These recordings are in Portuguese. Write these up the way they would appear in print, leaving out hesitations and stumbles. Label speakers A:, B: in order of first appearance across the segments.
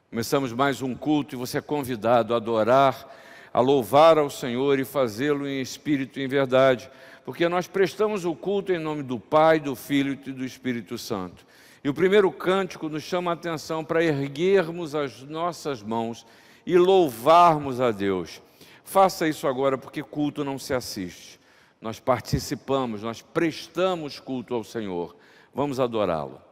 A: Começamos mais um culto e você é convidado a adorar, a louvar ao Senhor e fazê-lo em espírito e em verdade, porque nós prestamos o culto em nome do Pai, do Filho e do Espírito Santo. E o primeiro cântico nos chama a atenção para erguermos as nossas mãos e louvarmos a Deus. Faça isso agora, porque culto não se assiste. Nós participamos, nós prestamos culto ao Senhor. Vamos adorá-lo.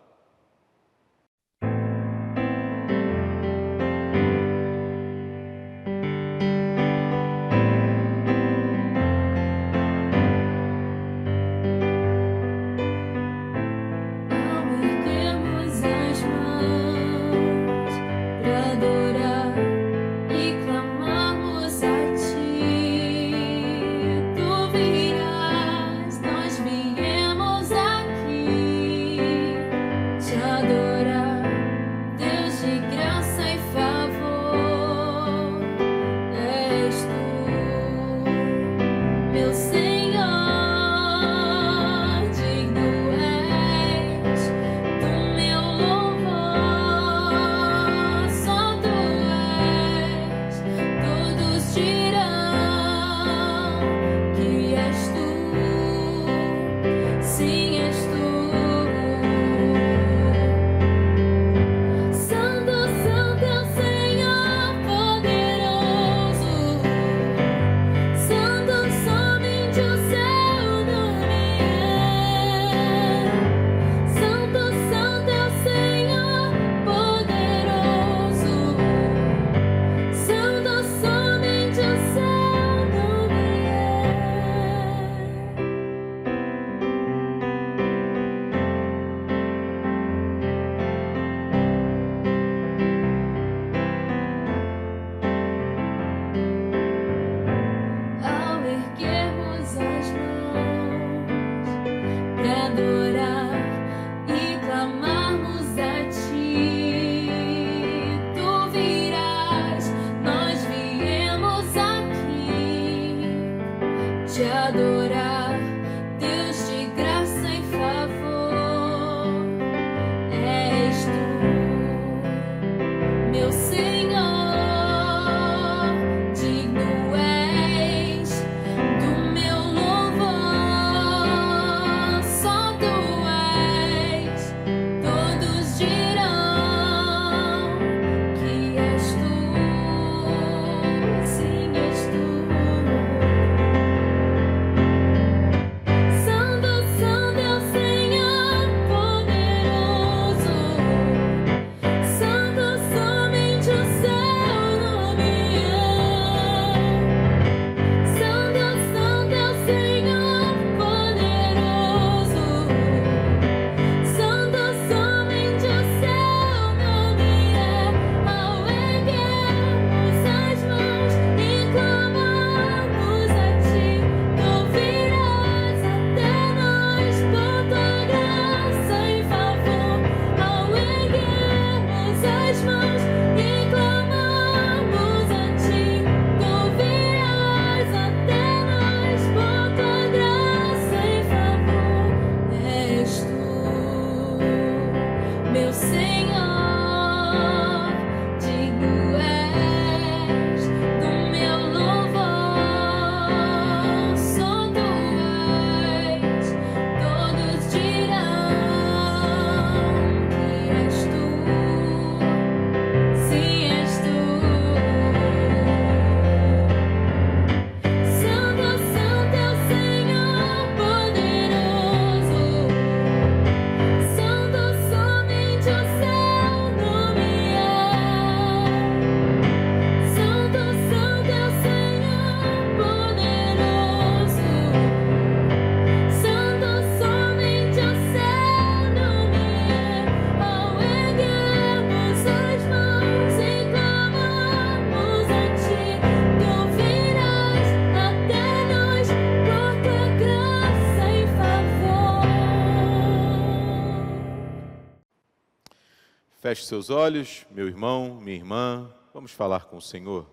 B: Feche seus olhos, meu irmão, minha irmã, vamos falar com o Senhor.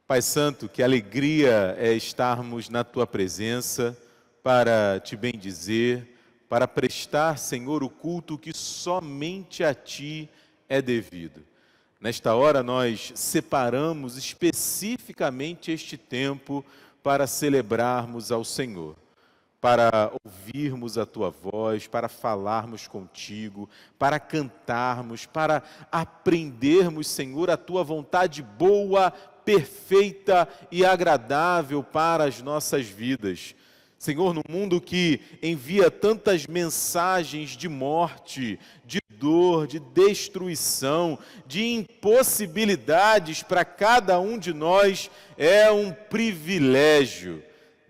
B: Pai Santo, que alegria é estarmos na Tua presença para Te bendizer, para prestar, Senhor, o culto que somente a Ti é devido. Nesta hora nós separamos especificamente este tempo para celebrarmos ao Senhor, para ouvirmos a Tua voz, para falarmos contigo, para cantarmos, para aprendermos, Senhor, a Tua vontade boa, perfeita e agradável para as nossas vidas. Senhor, no mundo que envia tantas mensagens de morte, de dor, de destruição, de impossibilidades para cada um de nós, é um privilégio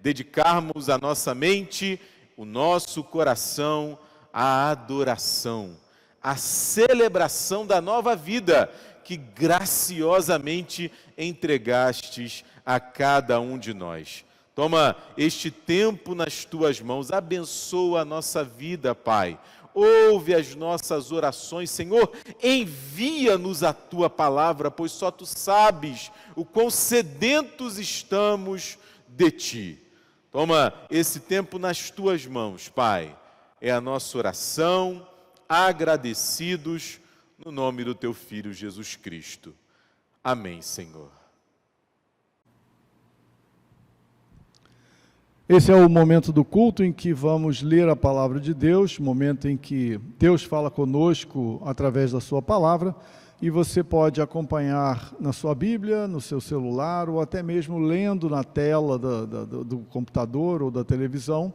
B: dedicarmos a nossa mente, o nosso coração à adoração, à celebração da nova vida que graciosamente entregastes a cada um de nós. Toma este tempo nas Tuas mãos, abençoa a nossa vida, Pai. Ouve as nossas orações, Senhor, envia-nos a Tua palavra, pois só Tu sabes o quão sedentos estamos de Ti. Toma esse tempo nas Tuas mãos, Pai. É a nossa oração, agradecidos, no nome do Teu Filho Jesus Cristo. Amém, Senhor.
C: Esse é o momento do culto em que vamos ler a palavra de Deus, momento em que Deus fala conosco através da sua palavra, e você pode acompanhar na sua Bíblia, no seu celular, ou até mesmo lendo na tela do computador ou da televisão,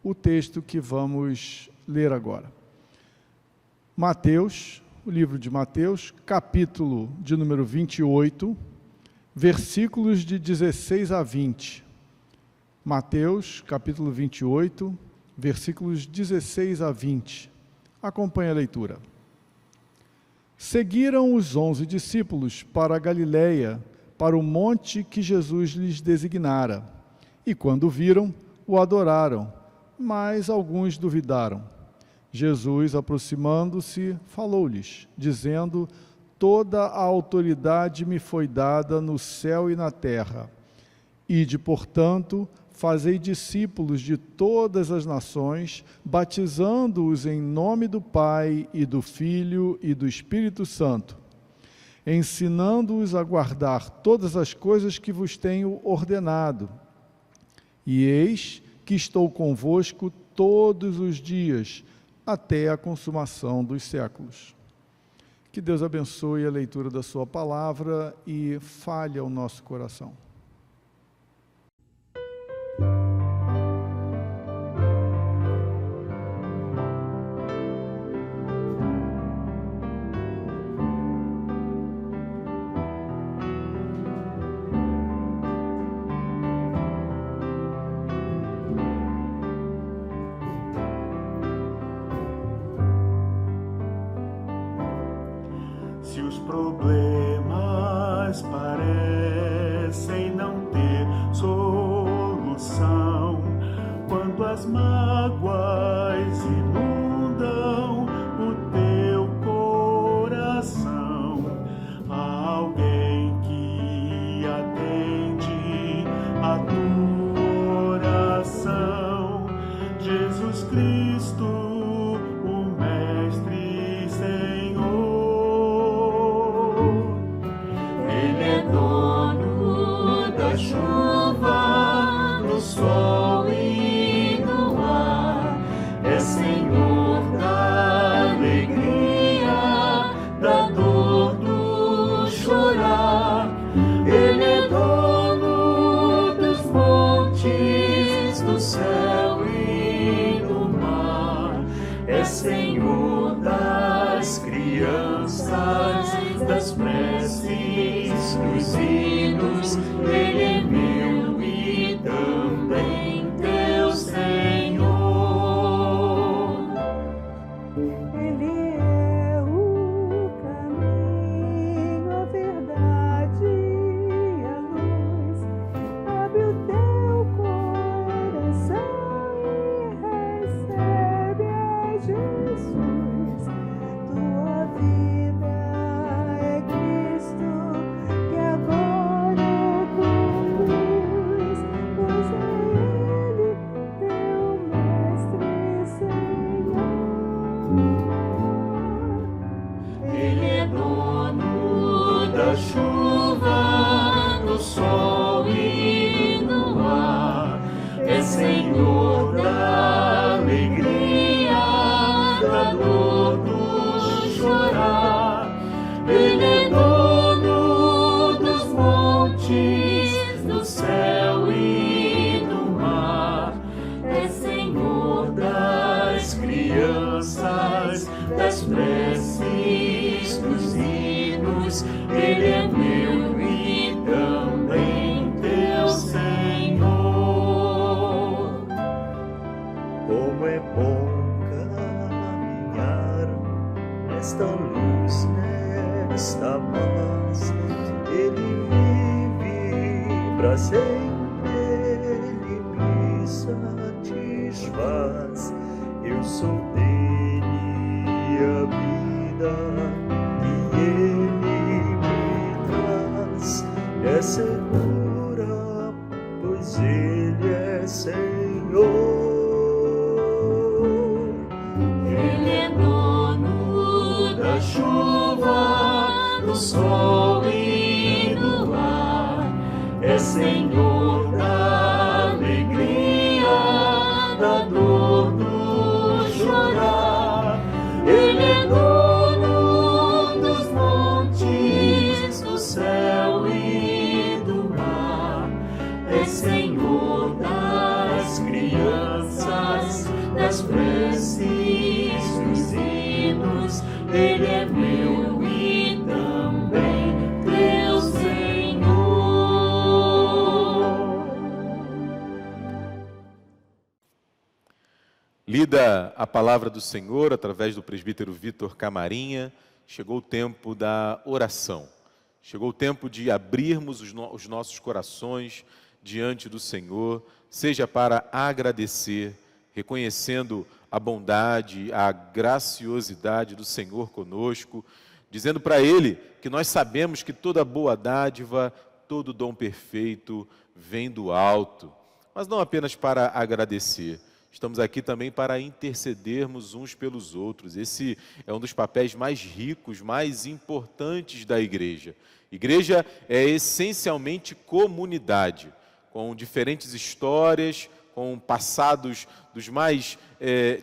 C: o texto que vamos ler agora. Mateus, o livro de Mateus, capítulo de número 28, versículos de 16 a 20. Mateus, capítulo 28, versículos 16 a 20. Acompanhe a leitura. Seguiram os 11 discípulos para a Galileia, para o monte que Jesus lhes designara. E quando viram, o adoraram, mas alguns duvidaram. Jesus, aproximando-se, falou-lhes, dizendo: toda a autoridade me foi dada no céu e na terra. Ide, portanto, fazei discípulos de todas as nações, batizando-os em nome do Pai e do Filho e do Espírito Santo, ensinando-os a guardar todas as coisas que vos tenho ordenado. E eis que estou convosco todos os dias, até a consumação dos séculos. Que Deus abençoe a leitura da sua palavra e fale ao nosso coração.
D: Se os problemas parecem não ter solução, quando as mágoas inundam o teu coração, há alguém que atende a tua oração. Jesus Cristo, o Mestre Senhor. Ele é dono da chuva, do sol e do ar, é Senhor da alegria, da dor, do chorar. Ele é dono dos montes, do céu e do mar, é Senhor das crianças, das preces, dos hinos. Ele é meu e também teu Senhor.
E: Ele é o caminho, a verdade e a luz. Abre o teu coração e recebe a Jesus. Tua vida é Cristo, que agora
D: montes, do céu e do mar. É Senhor das crianças, das preces, dos hinos. Ele é meu e também teu Senhor.
F: Como é bom caminhar nesta luz, nesta paz. Ele vive pra sempre, Ele me satisfaz. Eu sou dele a vida que Ele me traz. É segura, pois Ele é Senhor.
D: Ele é dono da chuva, do sol e do ar. É Senhor da alegria, da dor, do chorar. Ele é dono dos montes, do céu e do mar. É Senhor das crianças, das preces, dos hinos. Ele é meu e também teu Senhor.
B: Lida a palavra do Senhor através do presbítero Vitor Camarinha, chegou o tempo da oração. Chegou o tempo de abrirmos os nossos corações diante do Senhor, seja para agradecer, reconhecendo a bondade, a graciosidade do Senhor conosco, dizendo para Ele que nós sabemos que toda boa dádiva, todo dom perfeito vem do alto, mas não apenas para agradecer. Estamos aqui também para intercedermos uns pelos outros. Esse é um dos papéis mais ricos, mais importantes da igreja. Igreja é essencialmente comunidade, com diferentes histórias, com passados dos mais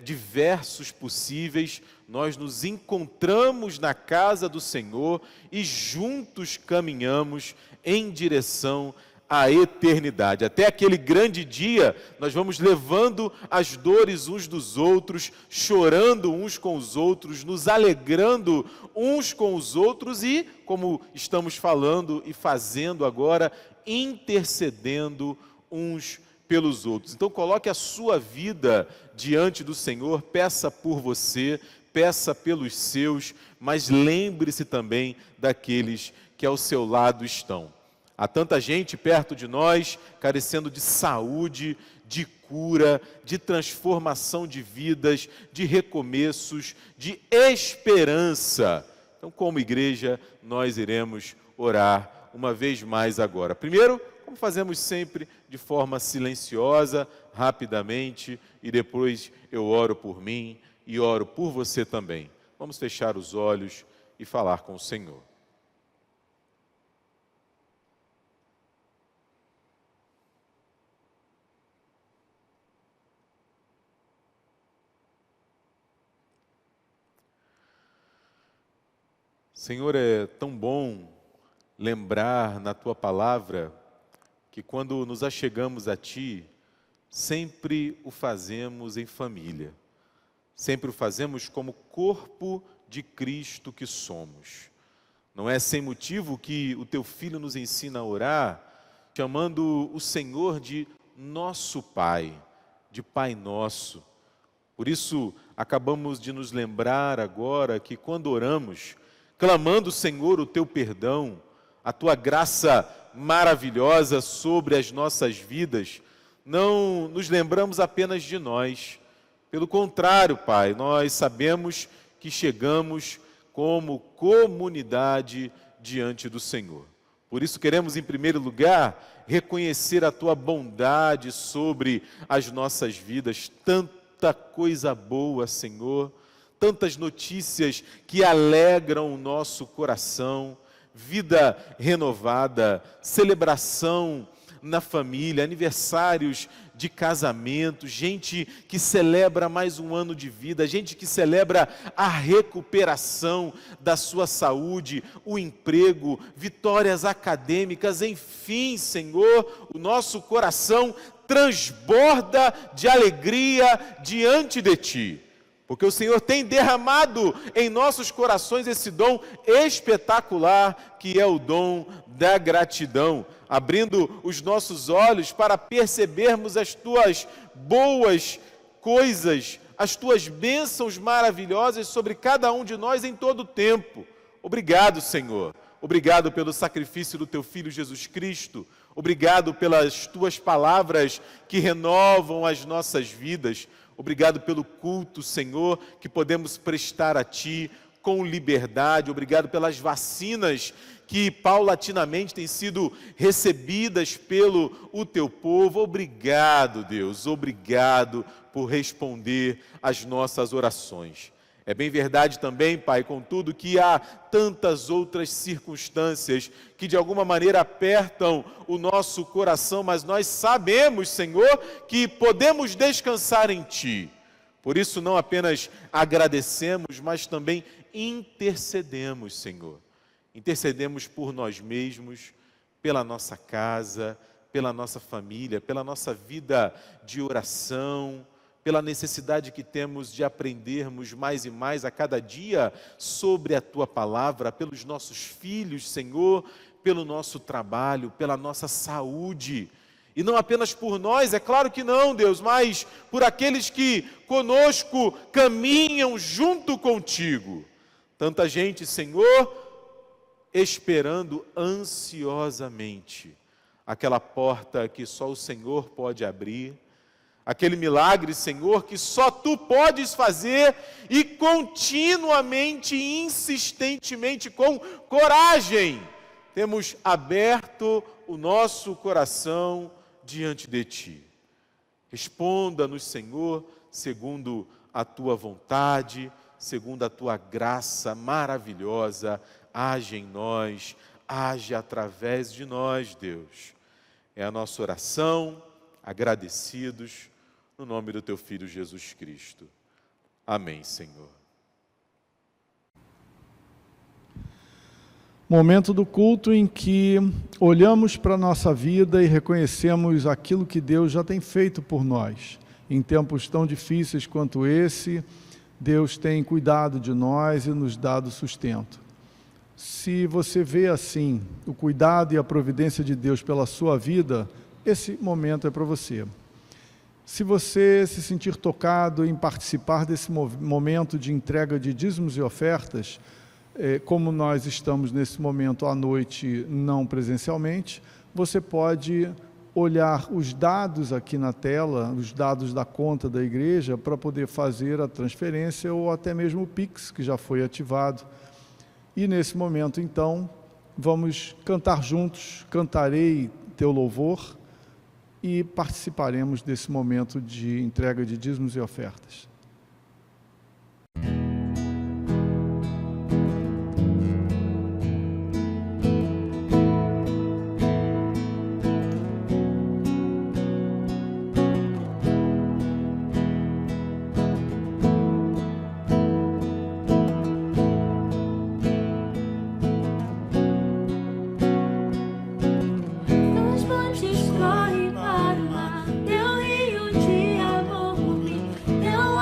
B: diversos possíveis. Nós nos encontramos na casa do Senhor e juntos caminhamos em direção à eternidade. Até aquele grande dia, nós vamos levando as dores uns dos outros, chorando uns com os outros, nos alegrando uns com os outros e, como estamos falando e fazendo agora, intercedendo uns pelos outros. Então coloque a sua vida diante do Senhor, peça por você, peça pelos seus, mas lembre-se também daqueles que ao seu lado estão. Há tanta gente perto de nós, carecendo de saúde, de cura, de transformação de vidas, de recomeços, de esperança. Então, como igreja, nós iremos orar uma vez mais agora. Primeiro, como fazemos sempre, de forma silenciosa, rapidamente, e depois eu oro por mim e oro por você também. Vamos fechar os olhos e falar com o Senhor. Senhor, é tão bom lembrar na Tua palavra que quando nos achegamos a Ti, sempre o fazemos em família. Sempre o fazemos como corpo de Cristo que somos. Não é sem motivo que o Teu Filho nos ensina a orar, chamando o Senhor de nosso Pai, de Pai Nosso. Por isso, acabamos de nos lembrar agora que quando oramos, clamando, Senhor, o Teu perdão, a Tua graça maravilhosa sobre as nossas vidas, não nos lembramos apenas de nós. Pelo contrário, Pai, nós sabemos que chegamos como comunidade diante do Senhor. Por isso queremos, em primeiro lugar, reconhecer a Tua bondade sobre as nossas vidas. Tanta coisa boa, Senhor, tantas notícias que alegram o nosso coração, vida renovada, celebração na família, aniversários de casamento, gente que celebra mais um ano de vida, gente que celebra a recuperação da sua saúde, o emprego, vitórias acadêmicas, enfim, Senhor, o nosso coração transborda de alegria diante de Ti. Porque o Senhor tem derramado em nossos corações esse dom espetacular que é o dom da gratidão, abrindo os nossos olhos para percebermos as Tuas boas coisas, as Tuas bênçãos maravilhosas sobre cada um de nós em todo o tempo. Obrigado, Senhor. Obrigado pelo sacrifício do Teu Filho Jesus Cristo. Obrigado pelas Tuas palavras que renovam as nossas vidas. Obrigado pelo culto, Senhor, que podemos prestar a Ti com liberdade. Obrigado pelas vacinas que paulatinamente têm sido recebidas pelo o Teu povo. Obrigado, Deus, obrigado por responder às nossas orações. É bem verdade também, Pai, contudo, que há tantas outras circunstâncias que de alguma maneira apertam o nosso coração, mas nós sabemos, Senhor, que podemos descansar em Ti. Por isso não apenas agradecemos, mas também intercedemos, Senhor. Intercedemos por nós mesmos, pela nossa casa, pela nossa família, pela nossa vida de oração, pela necessidade que temos de aprendermos mais e mais a cada dia sobre a Tua palavra, pelos nossos filhos, Senhor, pelo nosso trabalho, pela nossa saúde. E não apenas por nós, é claro que não, Deus, mas por aqueles que conosco caminham junto contigo. Tanta gente, Senhor, esperando ansiosamente aquela porta que só o Senhor pode abrir, aquele milagre, Senhor, que só Tu podes fazer e continuamente, insistentemente, com coragem, temos aberto o nosso coração diante de Ti. Responda-nos, Senhor, segundo a Tua vontade, segundo a Tua graça maravilhosa, age em nós, age através de nós, Deus. É a nossa oração, agradecidos, no nome do Teu Filho Jesus Cristo. Amém, Senhor.
C: Momento do culto em que olhamos para a nossa vida e reconhecemos aquilo que Deus já tem feito por nós. Em tempos tão difíceis quanto esse, Deus tem cuidado de nós e nos dado sustento. Se você vê assim o cuidado e a providência de Deus pela sua vida, esse momento é para você. Se você se sentir tocado em participar desse momento de entrega de dízimos e ofertas, como nós estamos nesse momento à noite, não presencialmente, você pode olhar os dados aqui na tela, os dados da conta da igreja, para poder fazer a transferência ou até mesmo o Pix, que já foi ativado. E nesse momento, então, vamos cantar juntos, cantarei Teu louvor, e participaremos desse momento de entrega de dízimos e ofertas.
D: Teus montes correm para o mar, Teu rio de amor por mim, Teu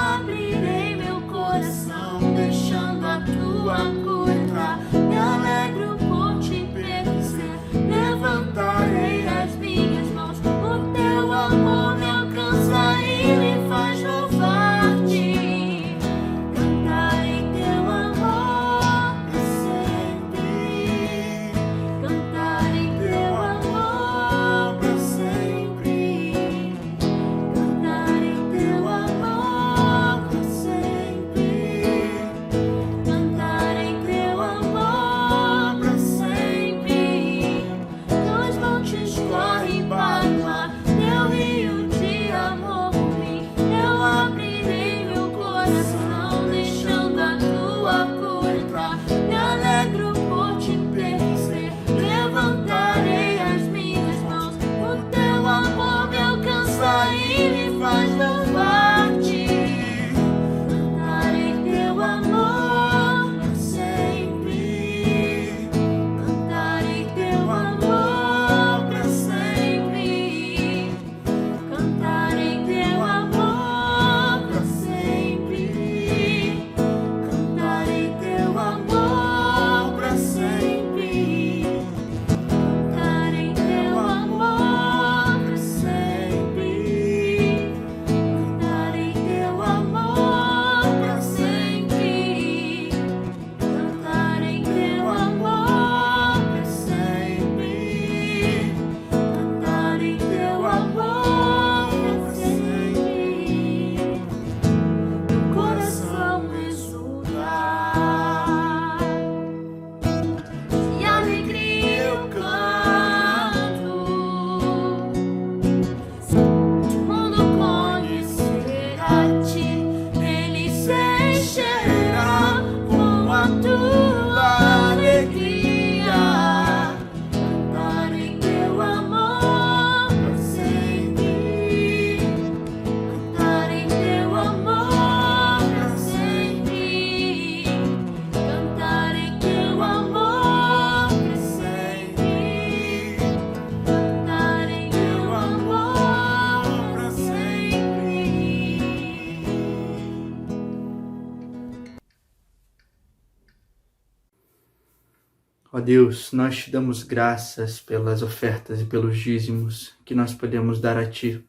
G: Ó Deus, nós te damos graças pelas ofertas e pelos dízimos que nós podemos dar a Ti.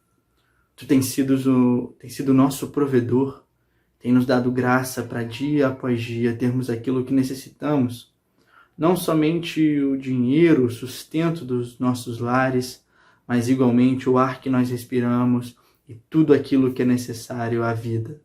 G: Tu tens sido o nosso provedor, tem nos dado graça para dia após dia termos aquilo que necessitamos. Não somente o dinheiro, o sustento dos nossos lares, mas igualmente o ar que nós respiramos e tudo aquilo que é necessário à vida.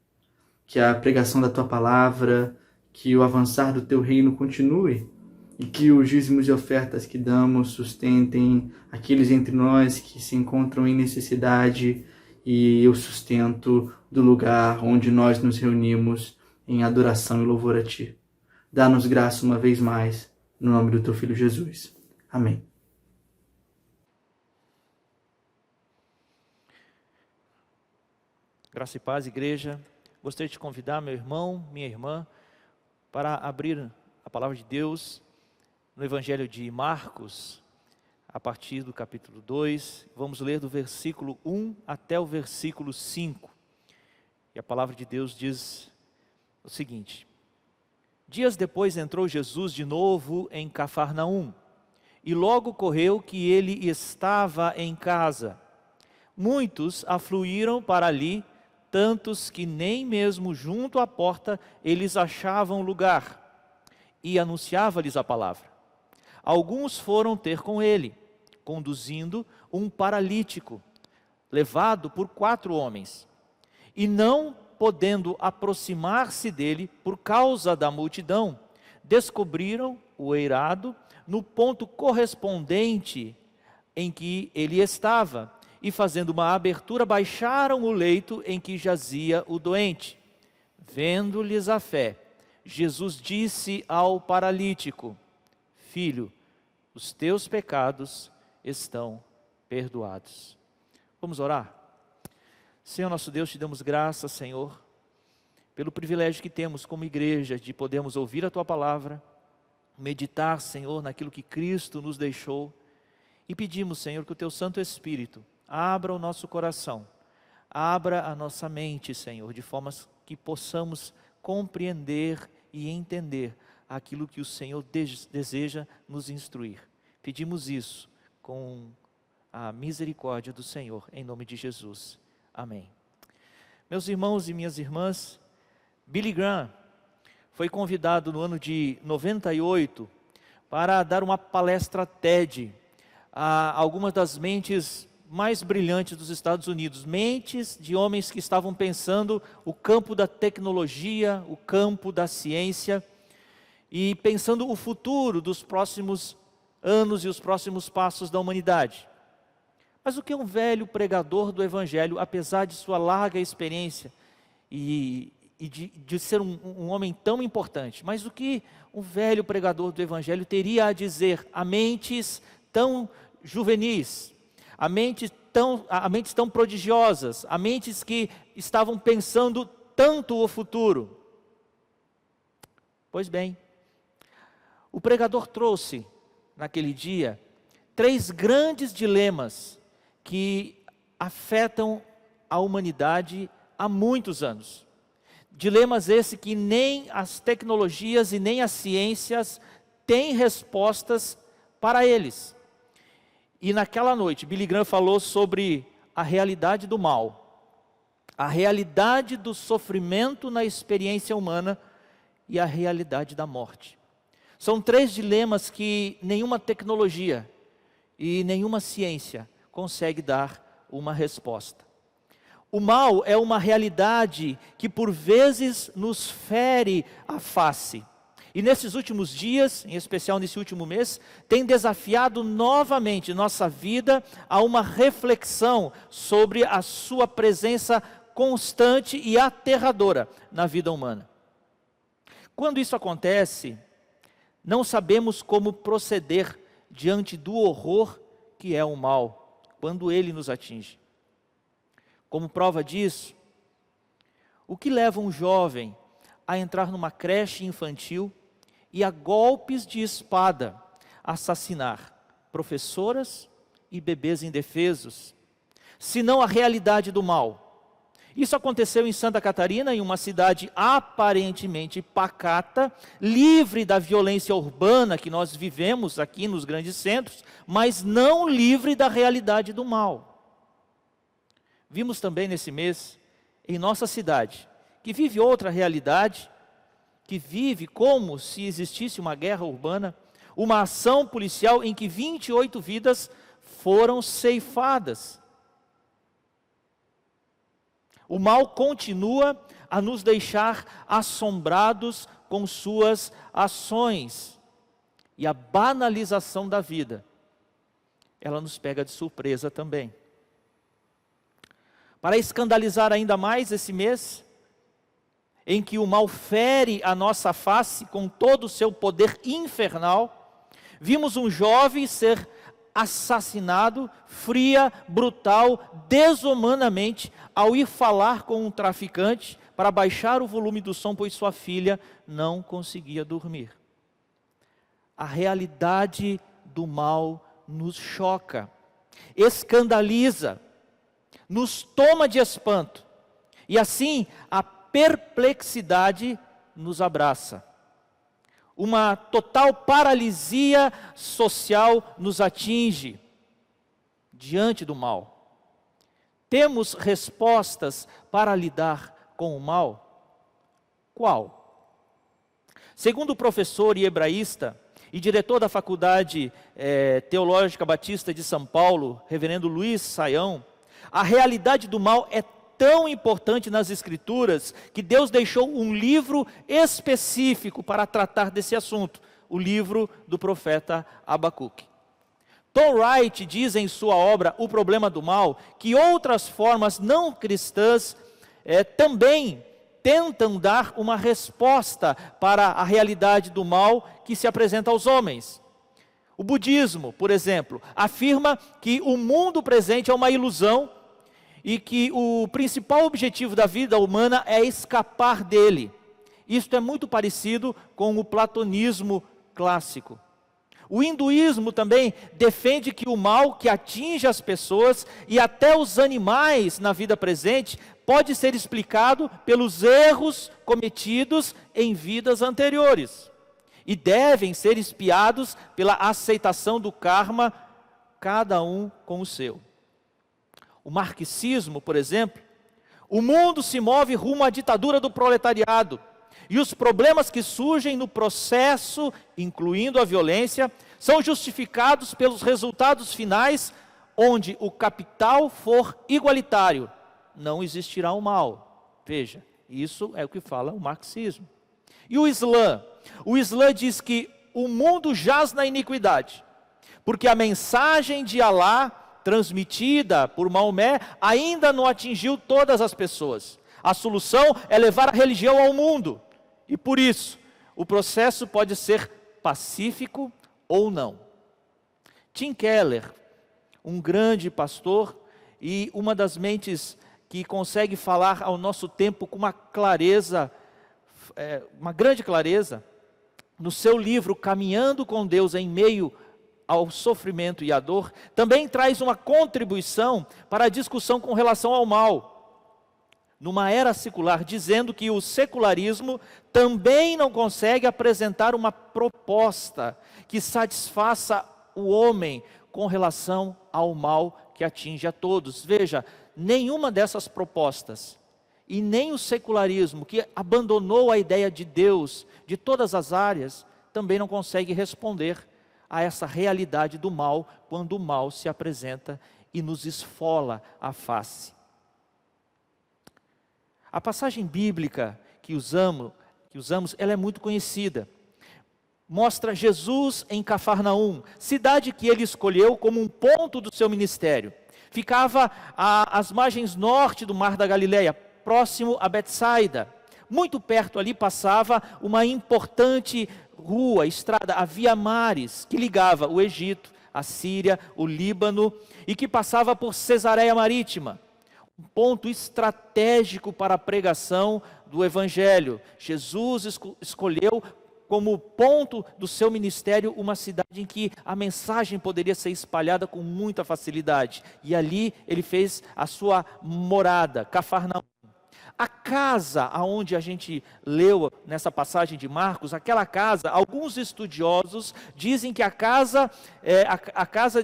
G: Que a pregação da Tua palavra, que o avançar do Teu reino continue e que os dízimos e ofertas que damos sustentem aqueles entre nós que se encontram em necessidade e o sustento do lugar onde nós nos reunimos em adoração e louvor a Ti. Dá-nos graça uma vez mais, no nome do Teu Filho Jesus. Amém.
H: Graça e paz, igreja. Gostaria de convidar meu irmão, minha irmã, para abrir a palavra de Deus no Evangelho de Marcos, a partir do capítulo 2. Vamos ler do versículo 1 até o versículo 5. E a palavra de Deus diz o seguinte: Dias depois entrou Jesus de novo em Cafarnaum, e logo correu que ele estava em casa. Muitos afluíram para ali, tantos que nem mesmo junto à porta eles achavam lugar, e anunciava-lhes a palavra. Alguns foram ter com ele, conduzindo um paralítico, levado por 4 homens, e não podendo aproximar-se dele por causa da multidão, descobriram o eirado no ponto correspondente em que ele estava, e fazendo uma abertura, baixaram o leito em que jazia o doente. Vendo-lhes a fé, Jesus disse ao paralítico: Filho, os teus pecados estão perdoados. Vamos orar? Senhor nosso Deus, te damos graças, Senhor, pelo privilégio que temos como igreja de podermos ouvir a Tua palavra, meditar, Senhor, naquilo que Cristo nos deixou, e pedimos, Senhor, que o Teu Santo Espírito abra o nosso coração, abra a nossa mente, Senhor, de forma que possamos compreender e entender aquilo que o Senhor deseja nos instruir. Pedimos isso com a misericórdia do Senhor, em nome de Jesus. Amém. Meus irmãos e minhas irmãs, Billy Graham foi convidado no ano de 98 para dar uma palestra TED a algumas das mentes mais brilhantes dos Estados Unidos, mentes de homens que estavam pensando o campo da tecnologia, o campo da ciência, e pensando o futuro dos próximos anos e os próximos passos da humanidade. Mas o que um velho pregador do Evangelho, apesar de sua larga experiência e de ser um homem tão importante, mas o que um velho pregador do Evangelho teria a dizer a mentes tão juvenis, a mentes tão prodigiosas, a mentes que estavam pensando tanto o futuro? Pois bem, o pregador trouxe naquele dia 3 grandes dilemas que afetam a humanidade há muitos anos. Dilemas esses que nem as tecnologias e nem as ciências têm respostas para eles. E naquela noite, Billy Graham falou sobre a realidade do mal, a realidade do sofrimento na experiência humana e a realidade da morte. São 3 dilemas que nenhuma tecnologia e nenhuma ciência consegue dar uma resposta. O mal é uma realidade que por vezes nos fere a face. E nesses últimos dias, em especial nesse último mês, tem desafiado novamente nossa vida a uma reflexão sobre a sua presença constante e aterradora na vida humana. Quando isso acontece, não sabemos como proceder diante do horror que é o mal, quando ele nos atinge. Como prova disso, o que leva um jovem a entrar numa creche infantil e a golpes de espada assassinar professoras e bebês indefesos, senão a realidade do mal? Isso aconteceu em Santa Catarina, em uma cidade aparentemente pacata, livre da violência urbana que nós vivemos aqui nos grandes centros, mas não livre da realidade do mal. Vimos também nesse mês, em nossa cidade, que vive outra realidade, que vive como se existisse uma guerra urbana, uma ação policial em que 28 vidas foram ceifadas. O mal continua a nos deixar assombrados com suas ações. E a banalização da vida, ela nos pega de surpresa também. Para escandalizar ainda mais esse mês, em que o mal fere a nossa face com todo o seu poder infernal, vimos um jovem ser assassinado, fria, brutal, desumanamente, ao ir falar com um traficante para baixar o volume do som, pois sua filha não conseguia dormir. A realidade do mal nos choca, escandaliza, nos toma de espanto, e assim a perplexidade nos abraça. Uma total paralisia social nos atinge diante do mal. Temos respostas para lidar com o mal? Qual? Segundo o professor e hebraísta e diretor da Faculdade Teológica Batista de São Paulo, reverendo Luiz Saião, a realidade do mal é tão importante nas Escrituras que Deus deixou um livro específico para tratar desse assunto, o livro do profeta Abacuque. Tom Wright diz em sua obra O Problema do Mal que outras formas não cristãs também tentam dar uma resposta para a realidade do mal que se apresenta aos homens. O budismo, por exemplo, afirma que o mundo presente é uma ilusão e que o principal objetivo da vida humana é escapar dele. Isto é muito parecido com o platonismo clássico. O hinduísmo também defende que o mal que atinge as pessoas e até os animais na vida presente pode ser explicado pelos erros cometidos em vidas anteriores e devem ser expiados pela aceitação do karma, cada um com o seu. O marxismo, por exemplo, o mundo se move rumo à ditadura do proletariado, e os problemas que surgem no processo, incluindo a violência, são justificados pelos resultados finais, onde o capital for igualitário, não existirá o mal. Veja, isso é o que fala o marxismo. E o Islã? O Islã diz que o mundo jaz na iniquidade, porque a mensagem de Alá, transmitida por Maomé, ainda não atingiu todas as pessoas. A solução é levar a religião ao mundo. E por isso, o processo pode ser pacífico ou não. Tim Keller, um grande pastor e uma das mentes que consegue falar ao nosso tempo com uma clareza, uma grande clareza, no seu livro Caminhando com Deus em Meio ao Sofrimento e à Dor, também traz uma contribuição para a discussão com relação ao mal, numa era secular, dizendo que o secularismo também não consegue apresentar uma proposta que satisfaça o homem com relação ao mal que atinge a todos. Veja, nenhuma dessas propostas, e nem o secularismo, que abandonou a ideia de Deus de todas as áreas, também não consegue responder a essa realidade do mal, quando o mal se apresenta e nos esfola a face. A passagem bíblica que usamos, ela é muito conhecida. Mostra Jesus em Cafarnaum, cidade que ele escolheu como um ponto do seu ministério. Ficava às margens norte do Mar da Galileia, próximo a Betsaida. Muito perto ali passava uma importante rua, estrada, a Via Maris, que ligava o Egito, a Síria, o Líbano, e que passava por Cesareia Marítima. Um ponto estratégico para a pregação do Evangelho. Jesus escolheu como ponto do seu ministério uma cidade em que a mensagem poderia ser espalhada com muita facilidade. E ali ele fez a sua morada, Cafarnaum. A casa aonde a gente leu nessa passagem de Marcos, aquela casa, alguns estudiosos dizem que a casa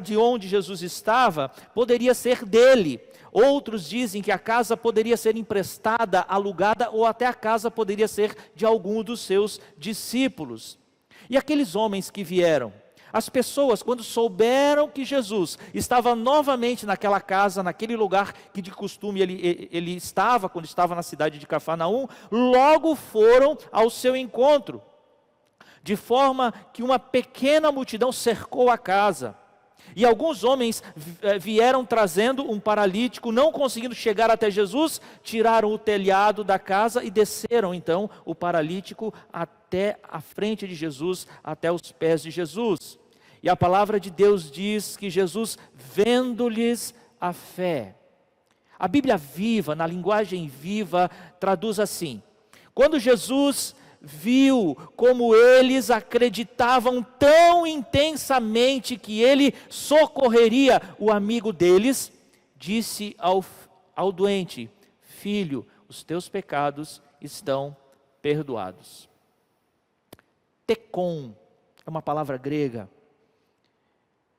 H: de onde Jesus estava poderia ser dele. Outros dizem que a casa poderia ser emprestada, alugada, ou até a casa poderia ser de algum dos seus discípulos. E aqueles homens que vieram, as pessoas, quando souberam que Jesus estava novamente naquela casa, naquele lugar que de costume ele estava, quando estava na cidade de Cafarnaum, logo foram ao seu encontro, de forma que uma pequena multidão cercou a casa. E alguns homens vieram trazendo um paralítico, não conseguindo chegar até Jesus, tiraram o telhado da casa e desceram então o paralítico até a frente de Jesus, até os pés de Jesus. E a palavra de Deus diz que Jesus, vendo-lhes a fé. A Bíblia Viva, na linguagem viva, traduz assim: quando Jesus viu como eles acreditavam tão intensamente que ele socorreria o amigo deles, disse ao doente: filho, os teus pecados estão perdoados. Tekon é uma palavra grega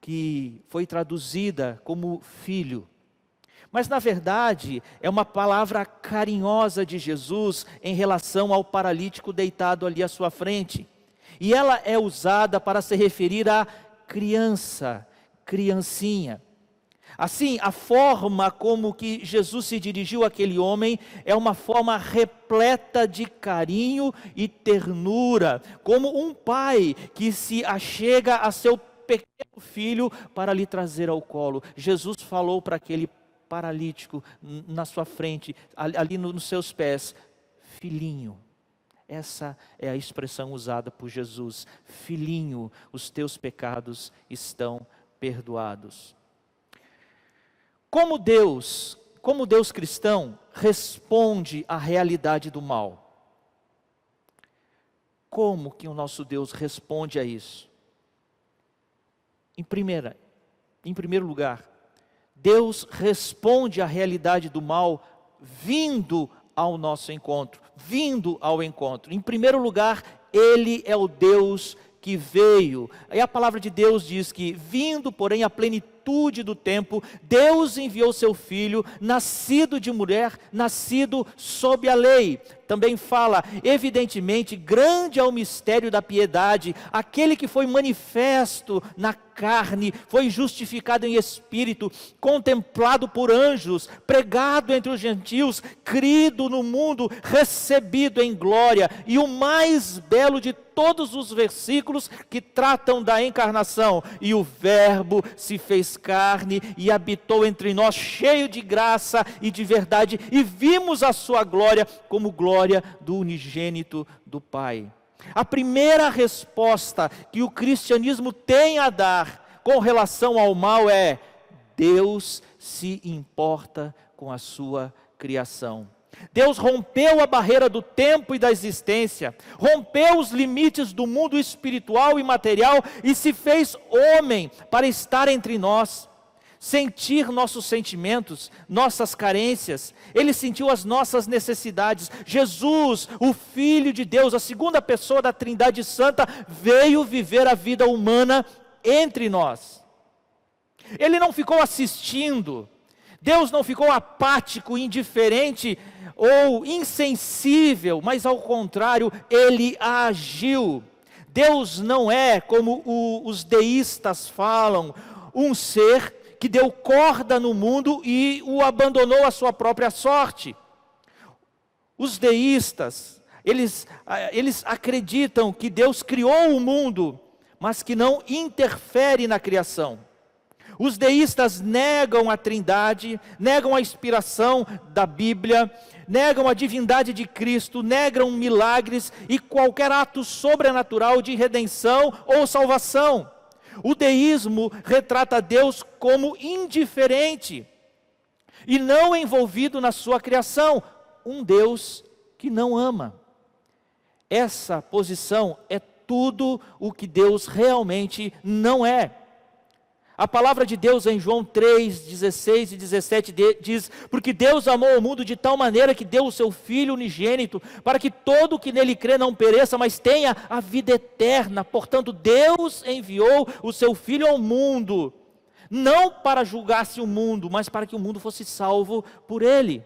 H: que foi traduzida como filho, mas na verdade é uma palavra carinhosa de Jesus em relação ao paralítico deitado ali à sua frente, e ela é usada para se referir a criança, criancinha. Assim, a forma como que Jesus se dirigiu àquele homem é uma forma repleta de carinho e ternura, como um pai que se achega a seu pequeno filho para lhe trazer ao colo. Jesus falou para aquele paralítico na sua frente, ali nos seus pés: filhinho. Essa é a expressão usada por Jesus: filhinho, os teus pecados estão perdoados. Como Deus cristão responde à realidade do mal? Como que o nosso Deus responde a isso? Em primeiro lugar, Deus responde à realidade do mal vindo ao nosso encontro, vindo ao encontro. Em primeiro lugar, Ele é o Deus que veio. Aí a palavra de Deus diz que, vindo, porém, a plenitude do tempo, Deus enviou seu Filho, nascido de mulher, nascido sob a lei. Também fala, evidentemente, grande é o mistério da piedade, aquele que foi manifesto na carne, foi justificado em espírito, contemplado por anjos, pregado entre os gentios, crido no mundo, recebido em glória. E o mais belo de todos os versículos que tratam da encarnação: e o Verbo se fez carne e habitou entre nós, cheio de graça e de verdade, e vimos a sua glória como glória do unigênito do Pai. A primeira resposta que o cristianismo tem a dar com relação ao mal é: Deus se importa com a sua criação. Deus rompeu a barreira do tempo e da existência, rompeu os limites do mundo espiritual e material e se fez homem para estar entre nós, sentir nossos sentimentos, nossas carências. Ele sentiu as nossas necessidades. Jesus, o Filho de Deus, a segunda pessoa da Trindade Santa, veio viver a vida humana entre nós. Ele não ficou assistindo. Deus não ficou apático, indiferente ou insensível, mas ao contrário, Ele agiu. Deus não é, como os deístas falam, um ser que deu corda no mundo e o abandonou à sua própria sorte. Os deístas, eles acreditam que Deus criou o mundo, mas que não interfere na criação. Os deístas negam a Trindade, negam a inspiração da Bíblia, negam a divindade de Cristo, negam milagres e qualquer ato sobrenatural de redenção ou salvação. O deísmo retrata Deus como indiferente e não envolvido na sua criação, um Deus que não ama. Essa posição é tudo o que Deus realmente não é. A palavra de Deus em João 3, 16 e 17 diz: porque Deus amou o mundo de tal maneira que deu o seu Filho unigênito, para que todo o que nele crê não pereça, mas tenha a vida eterna. Portanto, Deus enviou o seu Filho ao mundo, não para julgar-se o mundo, mas para que o mundo fosse salvo por ele.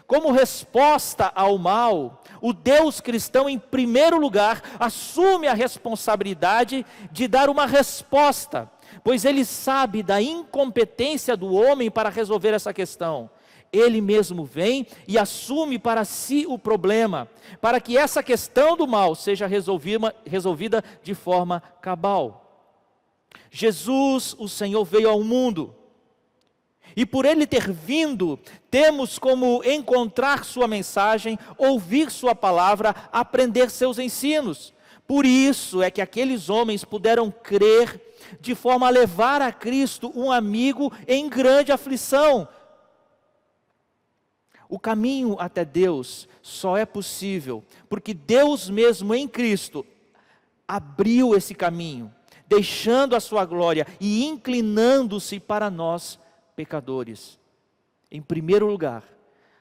H: Como resposta ao mal, o Deus cristão, em primeiro lugar, assume a responsabilidade de dar uma resposta, pois ele sabe da incompetência do homem para resolver essa questão. Ele mesmo vem e assume para si o problema, para que essa questão do mal seja resolvida de forma cabal. Jesus, o Senhor, veio ao mundo, e por ele ter vindo, temos como encontrar sua mensagem, ouvir sua palavra, aprender seus ensinos. Por isso é que aqueles homens puderam crer, de forma a levar a Cristo um amigo em grande aflição. O caminho até Deus só é possível porque Deus mesmo em Cristo abriu esse caminho, deixando a sua glória e inclinando-se para nós, pecadores. Em primeiro lugar,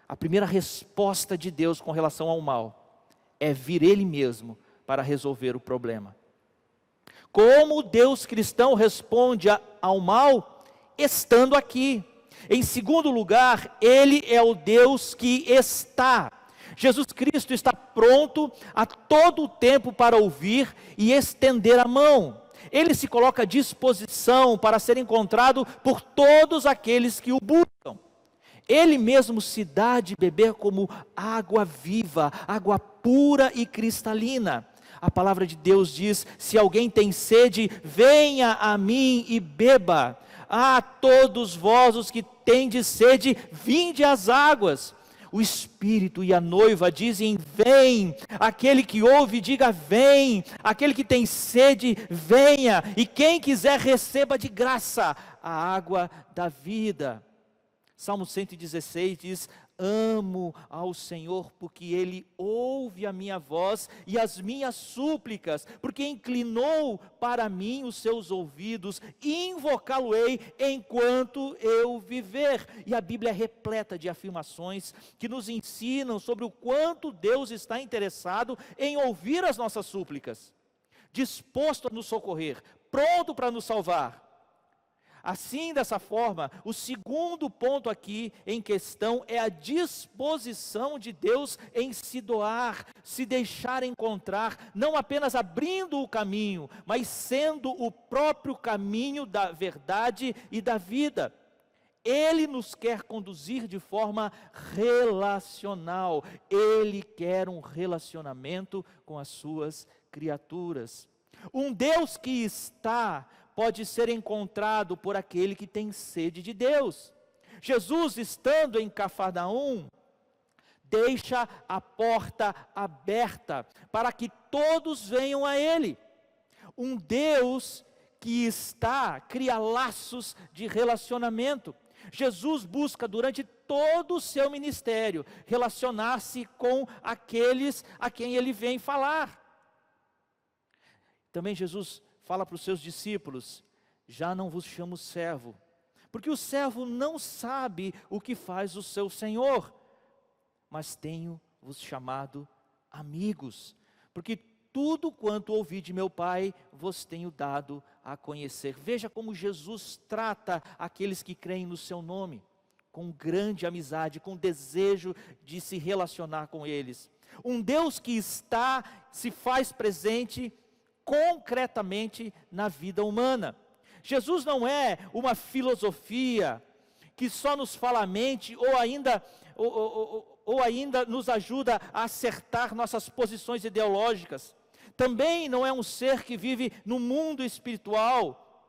H: a primeira resposta de Deus com relação ao mal é vir Ele mesmo para resolver o problema. Como o Deus cristão responde ao mal? Estando aqui. Em segundo lugar, Ele é o Deus que está. Jesus Cristo está pronto a todo o tempo para ouvir e estender a mão. Ele se coloca à disposição para ser encontrado por todos aqueles que o buscam. Ele mesmo se dá de beber como água viva, água pura e cristalina. A palavra de Deus diz: se alguém tem sede, venha a mim e beba. Ah, todos vós os que tendes sede, vinde às águas. O Espírito e a noiva dizem: vem. Aquele que ouve, diga: vem. Aquele que tem sede, venha. E quem quiser, receba de graça a água da vida. Salmo 116 diz: amo ao Senhor, porque Ele ouve a minha voz e as minhas súplicas, porque inclinou para mim os seus ouvidos, invocá-lo-ei enquanto eu viver. E a Bíblia é repleta de afirmações que nos ensinam sobre o quanto Deus está interessado em ouvir as nossas súplicas, disposto a nos socorrer, pronto para nos salvar. Assim, dessa forma, o segundo ponto aqui em questão é a disposição de Deus em se doar, se deixar encontrar, não apenas abrindo o caminho, mas sendo o próprio caminho da verdade e da vida. Ele nos quer conduzir de forma relacional, Ele quer um relacionamento com as suas criaturas. Um Deus que está pode ser encontrado por aquele que tem sede de Deus. Jesus, estando em Cafarnaum, deixa a porta aberta para que todos venham a Ele. Um Deus que está, cria laços de relacionamento. Jesus busca durante todo o seu ministério relacionar-se com aqueles a quem Ele vem falar. Também Jesus fala para os seus discípulos: já não vos chamo servo, porque o servo não sabe o que faz o seu senhor, mas tenho-vos chamado amigos, porque tudo quanto ouvi de meu Pai, vos tenho dado a conhecer. Veja como Jesus trata aqueles que creem no seu nome, com grande amizade, com desejo de se relacionar com eles. Um Deus que está, se faz presente concretamente na vida humana. Jesus não é uma filosofia que só nos fala a mente ou ainda nos ajuda a acertar nossas posições ideológicas. Também não é um ser que vive no mundo espiritual,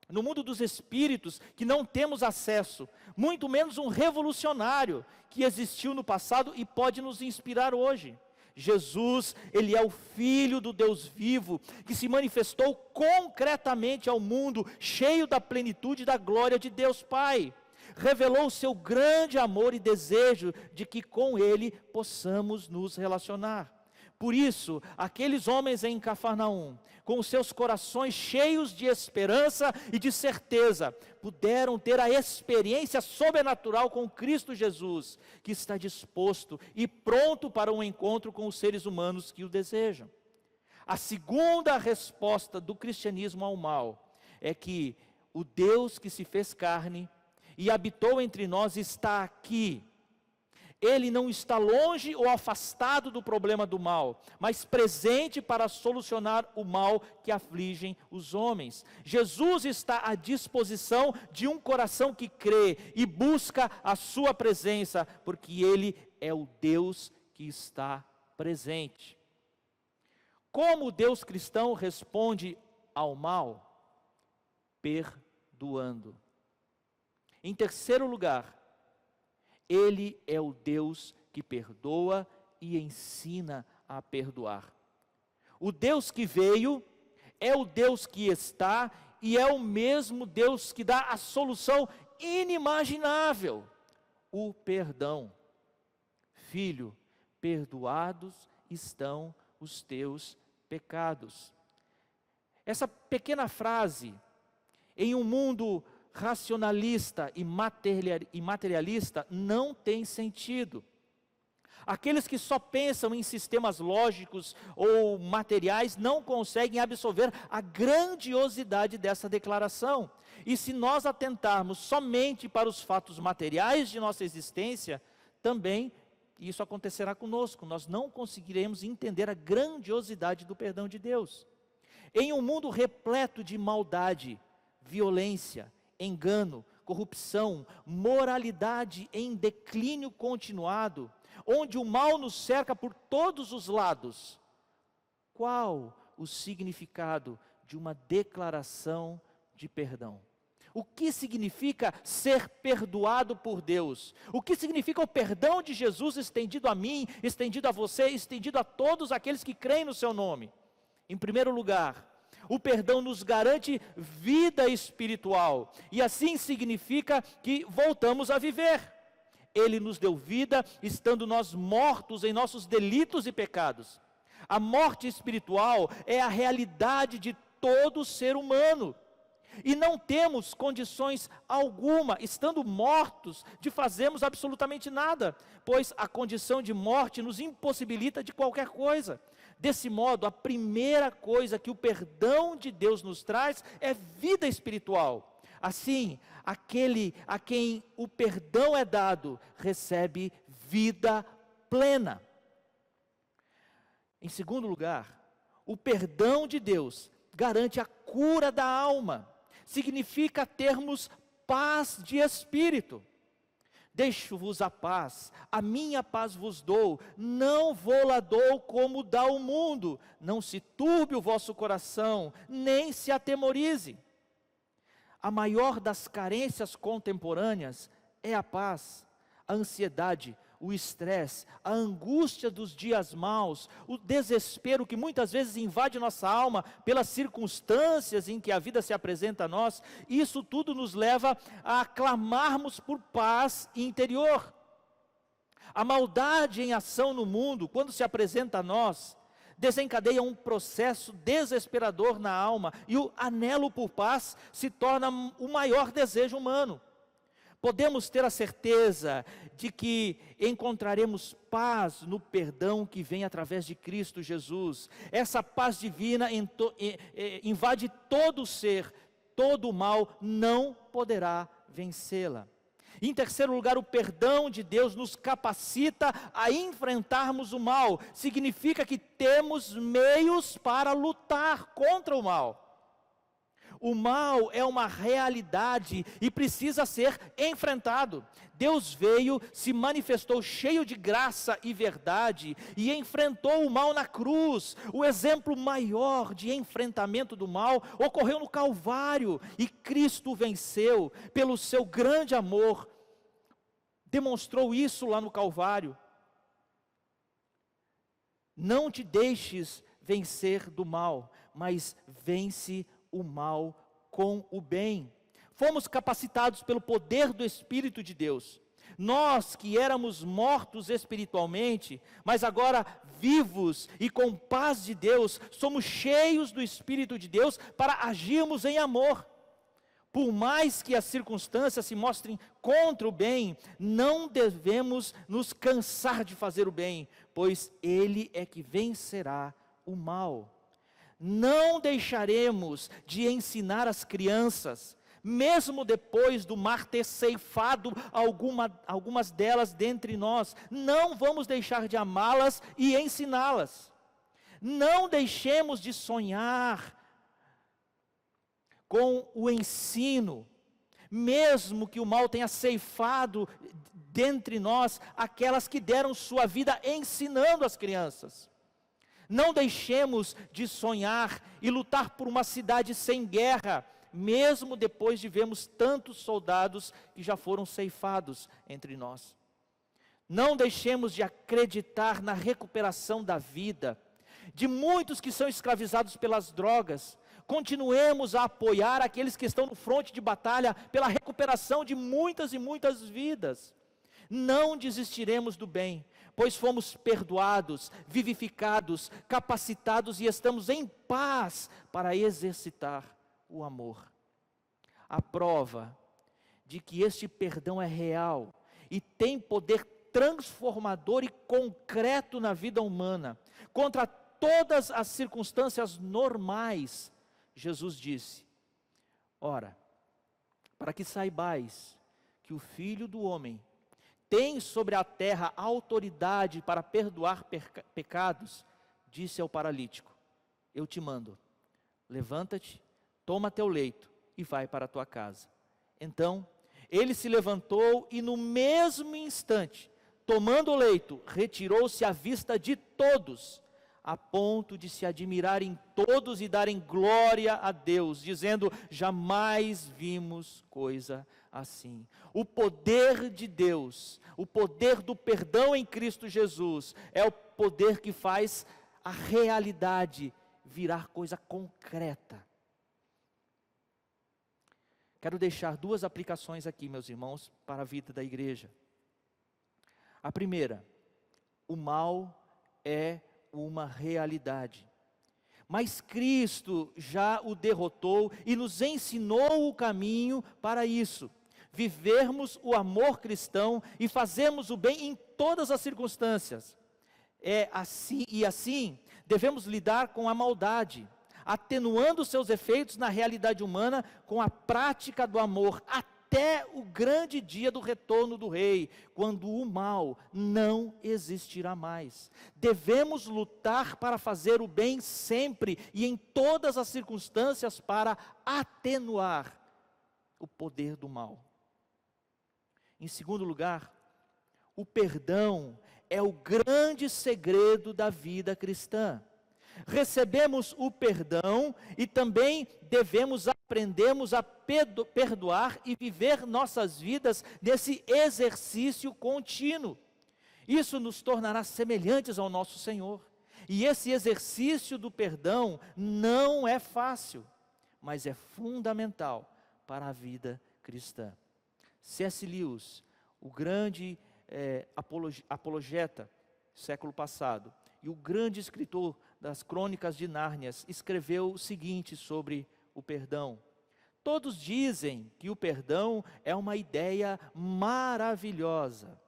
H: no mundo dos espíritos, que não temos acesso, muito menos um revolucionário que existiu no passado e pode nos inspirar hoje. Jesus, Ele é o Filho do Deus vivo, que se manifestou concretamente ao mundo, cheio da plenitude da glória de Deus Pai. Revelou o seu grande amor e desejo de que com Ele possamos nos relacionar. Por isso, aqueles homens em Cafarnaum, com os seus corações cheios de esperança e de certeza, puderam ter a experiência sobrenatural com Cristo Jesus, que está disposto e pronto para um encontro com os seres humanos que o desejam. A segunda resposta do cristianismo ao mal é que o Deus que se fez carne e habitou entre nós está aqui. Ele não está longe ou afastado do problema do mal, mas presente para solucionar o mal que aflige os homens. Jesus está à disposição de um coração que crê e busca a sua presença, porque Ele é o Deus que está presente. Como o Deus cristão responde ao mal? Perdoando. Em terceiro lugar, Ele é o Deus que perdoa e ensina a perdoar. O Deus que veio é o Deus que está e é o mesmo Deus que dá a solução inimaginável, o perdão. Filho, perdoados estão os teus pecados. Essa pequena frase, em um mundo racionalista e materialista, não tem sentido. Aqueles que só pensam em sistemas lógicos ou materiais não conseguem absorver a grandiosidade dessa declaração. E se nós atentarmos somente para os fatos materiais de nossa existência, também isso acontecerá conosco. Nós não conseguiremos entender a grandiosidade do perdão de Deus. Em um mundo repleto de maldade, violência, engano, corrupção, moralidade em declínio continuado, onde o mal nos cerca por todos os lados, qual o significado de uma declaração de perdão? O que significa ser perdoado por Deus? O que significa o perdão de Jesus estendido a mim, estendido a você, estendido a todos aqueles que creem no seu nome? Em primeiro lugar, o perdão nos garante vida espiritual, e assim significa que voltamos a viver. Ele nos deu vida, estando nós mortos em nossos delitos e pecados. A morte espiritual é a realidade de todo ser humano, e não temos condições alguma, estando mortos, de fazermos absolutamente nada, pois a condição de morte nos impossibilita de qualquer coisa. Desse modo, a primeira coisa que o perdão de Deus nos traz é vida espiritual. Assim, aquele a quem o perdão é dado, recebe vida plena. Em segundo lugar, o perdão de Deus garante a cura da alma. Significa termos paz de espírito. Deixo-vos a paz, a minha paz vos dou, não vou-la dou como dá o mundo. Não se turbe o vosso coração, nem se atemorize. A maior das carências contemporâneas é a paz. A ansiedade, o estresse, a angústia dos dias maus, o desespero que muitas vezes invade nossa alma pelas circunstâncias em que a vida se apresenta a nós, isso tudo nos leva a clamarmos por paz interior. A maldade em ação no mundo, quando se apresenta a nós, desencadeia um processo desesperador na alma, e o anelo por paz se torna o maior desejo humano. Podemos ter a certeza de que encontraremos paz no perdão que vem através de Cristo Jesus. Essa paz divina invade todo o ser, todo o mal não poderá vencê-la. Em terceiro lugar, o perdão de Deus nos capacita a enfrentarmos o mal. Significa que temos meios para lutar contra o mal. O mal é uma realidade e precisa ser enfrentado. Deus veio, se manifestou cheio de graça e verdade e enfrentou o mal na cruz. O exemplo maior de enfrentamento do mal ocorreu no Calvário, e Cristo venceu pelo seu grande amor. Demonstrou isso lá no Calvário. Não te deixes vencer do mal, mas vence o mal com o bem. Fomos capacitados pelo poder do Espírito de Deus. Nós que éramos mortos espiritualmente, mas agora vivos e com paz de Deus, somos cheios do Espírito de Deus para agirmos em amor. Por mais que as circunstâncias se mostrem contra o bem, não devemos nos cansar de fazer o bem, pois Ele é que vencerá o mal. Não deixaremos de ensinar as crianças, mesmo depois do mar ter ceifado algumas delas dentre nós. Não vamos deixar de amá-las e ensiná-las. Não deixemos de sonhar com o ensino, mesmo que o mal tenha ceifado dentre nós aquelas que deram sua vida ensinando as crianças. Não deixemos de sonhar e lutar por uma cidade sem guerra, mesmo depois de vermos tantos soldados que já foram ceifados entre nós. Não deixemos de acreditar na recuperação da vida, de muitos que são escravizados pelas drogas. Continuemos a apoiar aqueles que estão no fronte de batalha pela recuperação de muitas e muitas vidas. Não desistiremos do bem, pois fomos perdoados, vivificados, capacitados e estamos em paz para exercitar o amor. A prova de que este perdão é real e tem poder transformador e concreto na vida humana, contra todas as circunstâncias normais, Jesus disse: ora, para que saibais que o Filho do Homem tem sobre a terra autoridade para perdoar pecados, disse ao paralítico: eu te mando, levanta-te, toma teu leito e vai para a tua casa. Então, ele se levantou e no mesmo instante, tomando o leito, retirou-se à vista de todos, a ponto de se admirarem todos e darem glória a Deus, dizendo: jamais vimos coisa assim. O poder de Deus, o poder do perdão em Cristo Jesus, é o poder que faz a realidade virar coisa concreta. Quero deixar duas aplicações aqui, meus irmãos, para a vida da igreja. A primeira: o mal é uma realidade, mas Cristo já o derrotou e nos ensinou o caminho para isso. Vivermos o amor cristão e fazermos o bem em todas as circunstâncias. Assim devemos lidar com a maldade, atenuando seus efeitos na realidade humana com a prática do amor, até o grande dia do retorno do Rei, quando o mal não existirá mais. Devemos lutar para fazer o bem sempre e em todas as circunstâncias para atenuar o poder do mal. Em segundo lugar, o perdão é o grande segredo da vida cristã. Recebemos o perdão e também devemos aprendermos a perdoar e viver nossas vidas nesse exercício contínuo. Isso nos tornará semelhantes ao nosso Senhor. E esse exercício do perdão não é fácil, mas é fundamental para a vida cristã. C.S. Lewis, o grande apologeta do século passado, e o grande escritor das Crônicas de Nárnia, escreveu o seguinte sobre o perdão: todos dizem que o perdão é uma ideia maravilhosa,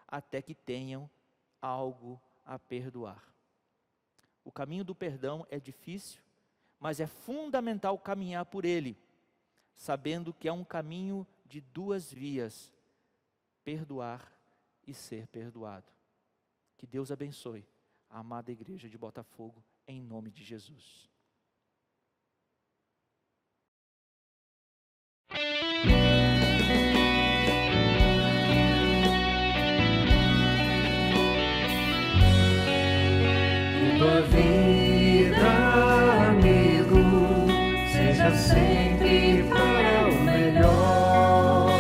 H: até que tenham algo a perdoar. O caminho do perdão é difícil, mas é fundamental caminhar por ele, sabendo que é um caminho de duas vias: perdoar e ser perdoado. Que Deus abençoe a amada igreja de Botafogo, em nome de Jesus.
D: Que tua vida, amigo, seja sempre para o melhor.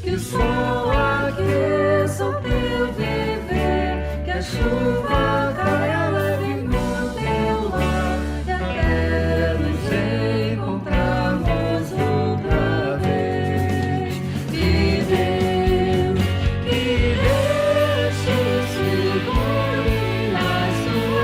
D: Que o sol aqueça o teu viver, que a chuva caia leve no teu lar, e até nos encontrarmos outra vez. Que Deus te segure nas tuas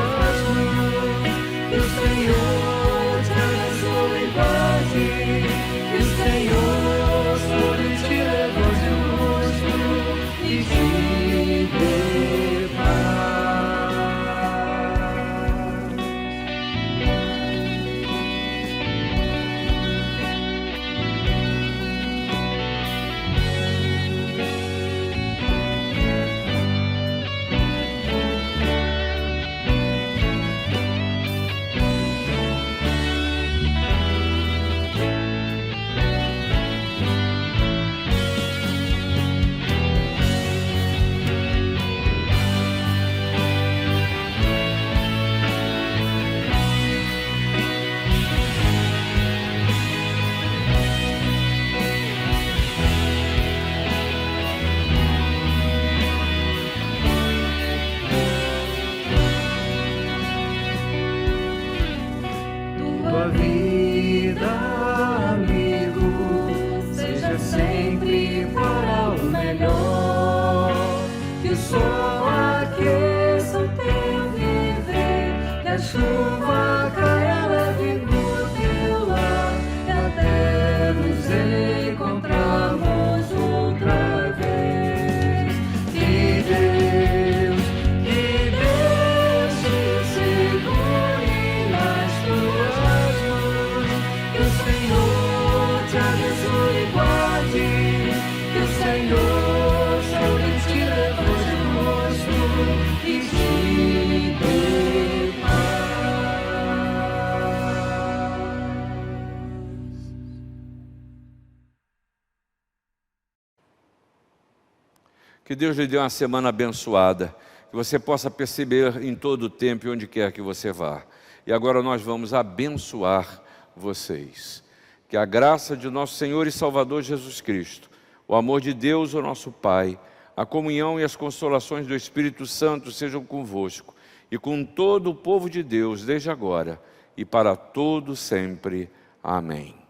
D: chuva caia leve no teu lar, até nos encontrarmos outra vez. Que Deus te segure nas tuas mãos, que o Senhor te abençoe e guarde, que o Senhor sobre ti levante o rosto e te dê
A: Que Deus lhe dê uma semana abençoada, que você possa perceber em todo o tempo e onde quer que você vá. E agora nós vamos abençoar vocês. Que a graça de nosso Senhor e Salvador Jesus Cristo, o amor de Deus, o nosso Pai, a comunhão e as consolações do Espírito Santo sejam convosco e com todo o povo de Deus, desde agora e para todo sempre. Amém.